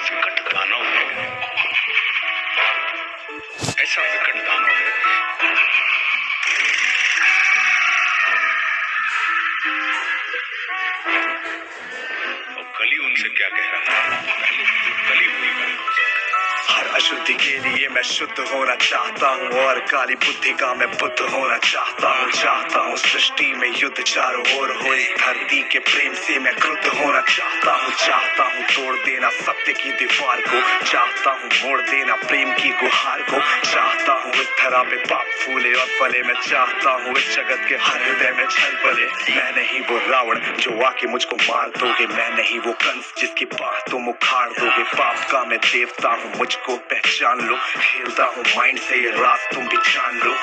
विकट दानव है, ऐसा विकट दानव है। और कली उनसे क्या कह रहा है, कली बुरी बात हो सकती है। हर अशुद्धि के लिए मैं शुद्ध होना चाहता हूँ और काली बुद्धि का मैं बुद्ध होना चाहता हूँ सृष्टि में युद्ध चारों ओर हो, इस धरती के प्रेम से मैं क्रुद्ध होना चाहता हूँ तोड़ देना सत्य की दीवार को, चाहता हूँ मोड़ देना प्रेम की गुहार को, चाहता हूँ इस धरा पे पाप फूले और फले, मैं चाहता हूँ इस जगत के हर हृदय में छल पले। मैं नहीं वो रावण जो आके मुझको मार दोगे, मैं नहीं वो कंस जिसकी बाह तुम उखाड़ दोगे। पाप का मैं देवता हूँ, मुझको पहचान लो, खेलता हूँ माइंड से ये राज तुम भी जान लो।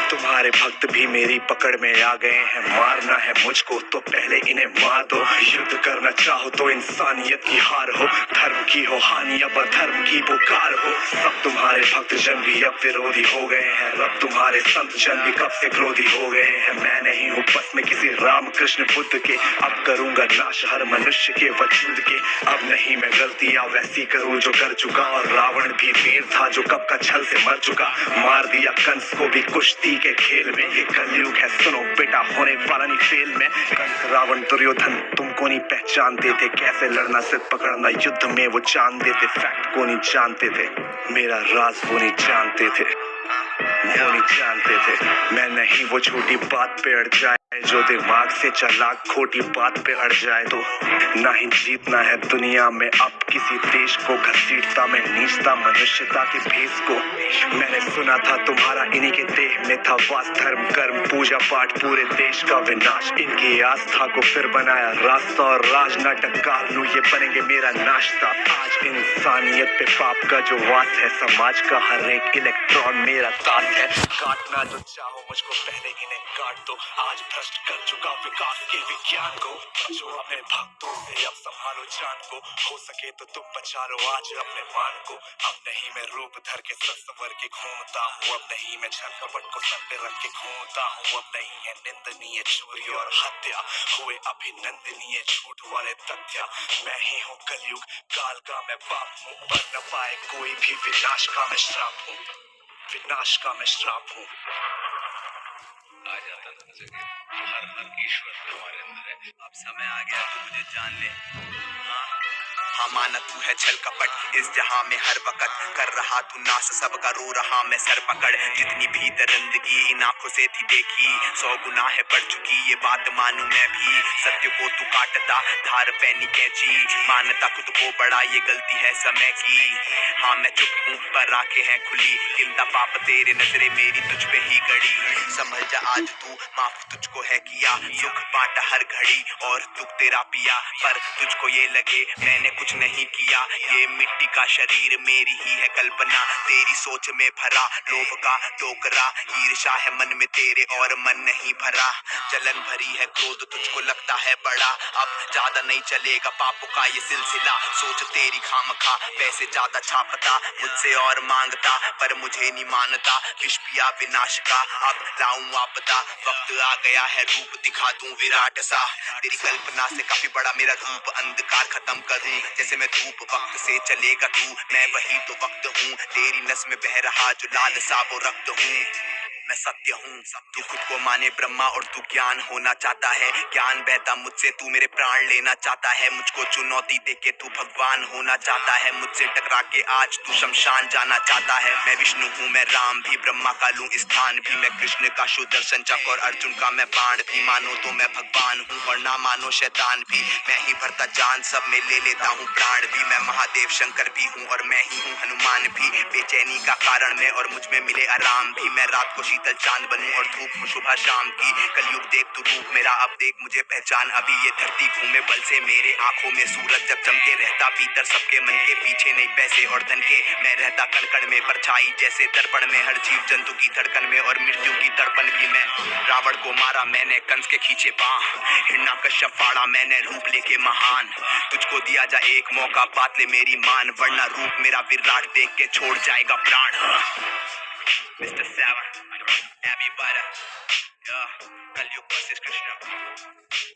तुम्हारे भक्त भी मेरी पकड़ में आ गए हैं, मारना है मुझको तो पहले इन्हें मार दो। युद्ध करना चाहो तो इंसानियत की हार हो, धर्म की हो हानि अब अधर्म की पुकार हो। सब तुम्हारे भक्त जन भी अब विरोधी हो गए हैं, रब तुम्हारे संत जन भी कब से क्रोधी हो गए हैं। मैं नहीं हूँ बस में किसी राम कृष्ण बुद्ध के, अब करूंगा नाश हर मनुष्य के वजूद के। अब नहीं मैं गलतियां वैसी करूँ जो कर चुका, और रावण भी वीर था जो कब का छल से मर चुका। मार दिया कंस को भी कुश्ती के खेल में, ये कलयुग है सुनो बेटा होने वाला नहीं फेल में। कंस रावण दुर्योधन तुमको नहीं पहचानते थे, कैसे लड़ना सिर्फ पकड़ना युद्ध में वो जान देते। फैक्ट को नहीं जानते थे, मेरा राज वो नहीं जानते थे, वो नहीं जानते थे। मैं नहीं वो छोटी बात पे अड़ जाए जो दिमाग से चालाक खोटी बात पे अड़ जाए तो। ना ही जीतना है दुनिया में अब किसी देश को, घसीटता मैं नीचता मनुष्यता के भेष को। मैंने सुना था तुम्हारा इन्हीं के देह में था वास, धर्म कर्म पूजा पाठ पूरे देश का विनाश। इनकी आस्था को फिर बनाया रास्ता, और राज नाटक कालू ये बनेंगे मेरा नाश्ता। आज इंसानियत पे पाप का जो वास है, समाज का हर एक इलेक्ट्रॉन मेरा दास है। काटना जो चाहो मुझको पहले इन्हें काट दो, आज भ्रष्ट कर चुका विकास के विज्ञान को। जो अपने भक्तों से अब संभालो जान को, हो सके तो तुम बचा लो आज अपने मान को। अब नहीं मैं रूप धर के सवर के घूमता हूँ, अब नहीं मैं छल कपट को सर पे रख के घूमता हूँ। अब नहीं है निंदनीय चोरी और हत्या, हुए अभिनंदनीय झूठ वाले तथ्य। मैं ही हूँ कलयुग काल का मैं बाप हूँ, पर न पाए कोई भी विनाश का मैं श्राप हूँ, विनाश का मैं श्राप हूँ। आ जाता ना जगह, हर ईश्वर हमारे अंदर है। अब समय आ गया तू मुझे जान ले। हाँ माना तू है छल कपट इस जहां में हर वक्त कर रहा तू नाश सबका, रो रहा मैं सर पकड़। जितनी भी दरिंदगी इन आंखों से थी देखी, 100 गुना है बढ़ चुकी ये बात मानू मैं भी। सत्य को तू काटता धार पैनी कैची, मानता खुद को बड़ा ये गलती है समय की। हाँ मैं चुप हूँ पर आंखें हैं खुली, गिनता पाप तेरे नजरे मेरी तुझ पे ही गड़ी। समझ जा आज तू माफ तुझको है किया, सुख बांटा हर घड़ी और दुख तेरा पिया। पर तुझको ये लगे मैंने कुछ नहीं किया, ये मिट्टी का शरीर मेरी ही है कल्पना। तेरी सोच में भरा लोभ का टोकरा, ईर्ष्या है मन में तेरे और मन नहीं भरा। जलन भरी है क्रोध तुझको लगता है बड़ा, अब ज्यादा नहीं चलेगा पापों का ये सिलसिला। सोच तेरी खामखा पैसे ज्यादा छापता, मुझसे और मांगता पर मुझे नहीं मानता। विष पिया विनाश का अब लाऊं आपदा, वक्त आ गया है रूप दिखा दूं विराट सा। तेरी कल्पना से काफी बड़ा मेरा रूप, अंधकार खत्म करूं जैसे मैं धूप। वक्त से चलेगा तू मैं वही तो वक्त हूँ, तेरी नस में बह रहा जो लाल सा वो रक्त हूँ। मैं सत्य हूँ तू खुद को माने ब्रह्मा और तू ज्ञान होना चाहता है। ज्ञान बहता मुझसे तू मेरे प्राण लेना चाहता है, मुझको चुनौती देके तू भगवान होना चाहता है। मुझसे टकरा के आज तू शमशान जाना चाहता है। मैं विष्णु हूँ मैं राम भी, ब्रह्मा का लूं स्थान भी। मैं कृष्ण का सुदर्शन चक्र और अर्जुन का मैं बाण भी। मानो तो मैं भगवान हूँ और ना मानो शैतान भी, मैं ही भरता जान सब में ले लेता हूँ प्राण भी। मैं महादेव शंकर भी हूँ और मैं ही हूँ हनुमान भी, बेचैनी का कारण मैं और मुझ में मिले आराम भी। मैं रात को शीतल चांद बनूं और धूप को सुबह शाम की। कलयुग देख तू रूप मेरा अब देख मुझे पहचान अभी। ये धरती घूमे बल से मेरे आंखों में सूरज जब चमके, रहता भीतर सबके मन के पीछे नहीं पैसे और धन के। मैं रहता कण कण में परछाई जैसे दर्पण में, हर जीव जंतु की धड़कन में और मृत्यु की तड़पन भी। मैं रावण को मारा मैंने कंस के खींचे बाह, हिरण्यकश्यप फाड़ा मैंने रूप लेके महान। तुझको दिया जा एक मौका बात ले मेरी मान, वरना रूप मेरा विराट देख के छोड़ जाएगा प्राण। Mr. Seven, Abby Butter, yeah, कलयुग वर्सेस कृष्ण।